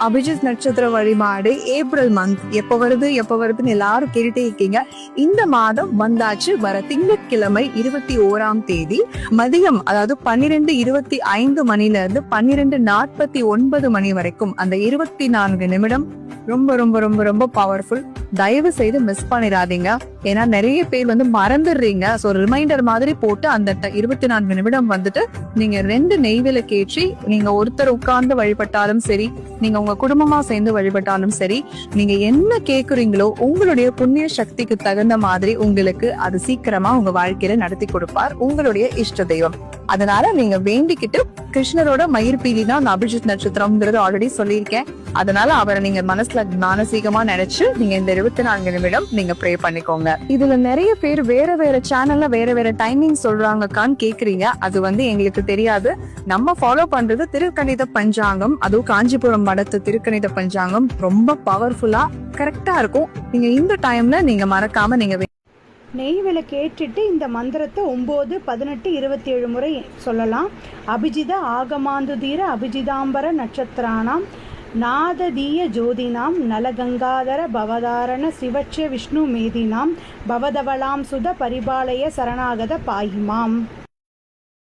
அபிஜித் நட்சத்திர வழிபாடு April month எப்ப வருதுன்னு எல்லாரும் கேட்டுட்டே இருக்கீங்க. இந்த மாதம் வந்தாச்சு. வர திங்கட்கிழமை 21ஆம் தேதி மதியம், அதாவது 12:25 மணில இருந்து 12:49 மணி வரைக்கும் அந்த 24 நிமிடம் ரொம்ப ரொம்ப ரொம்ப ரொம்ப பவர்ஃபுல். தயவு செய்து மிஸ் பண்ணிடாதீங்க. ஏன்னா நிறைய பேர் மறந்துடுறீங்க. ஸோ ரிமைண்டர் மாதிரி போட்டு அந்த 24 நிமிடம் நீங்க 2 நெய்விளக்கேற்றி நீங்க ஒருத்தர் உட்கார்ந்து வழிபட்டாலும் சரி, நீங்க உங்க குடும்பமா சேர்ந்து வழிபட்டாலும் சரி, நீங்க என்ன கேக்குறீங்களோ உங்களுடைய புண்ணிய சக்திக்கு தகுந்த மாதிரி உங்களுக்கு அது சீக்கிரமா உங்க வாழ்க்கையில நடத்தி கொடுப்பார் உங்களுடைய இஷ்ட தெய்வம். அதனால நீங்க வேண்டிக்கிட்டு, கிருஷ்ணரோட மயிர்பீலி தான் அபிஜித் நட்சத்திரம்ங்கிறது ஆல்ரெடி சொல்லியிருக்கேன். அதனால அவரை நீங்க மனசுல மானசீகமா நினைச்சு நீங்க இந்த 24 நிமிடம் நீங்க ப்ரே பண்ணிக்கோங்க. இதுல நிறைய பேர் வேற வேற சேனல்ல வேற வேற டைமிங் சொல்றாங்கக்கான்னு கேக்குறீங்க. அது எங்களுக்கு தெரியாது. நம்ம ஃபாலோ பண்றது திருக்கணித பஞ்சாங்கம். அதுவும் காஞ்சிபுரம் மடத்து திருக்கணித பஞ்சாங்கம் ரொம்ப பவர்ஃபுல்லா கரெக்டா இருக்கும். நீங்க இந்த டைம்ல நீங்க மறக்காம நீங்க நெய் விளக்கேற்றிட்டு இந்த மந்திரத்தை 9, 18, 27 முறை சொல்லலாம். அபிஜித ஆகமாந்துதீர அபிஜிதாம்பர நட்சத்திரானாம் நாததீய ஜோதினாம் நலகங்காதர பவதாரண சிவட்ச விஷ்ணு மேதினாம் பவதவளாம் சுத பரிபாலய சரணாகத பாயிமாம்.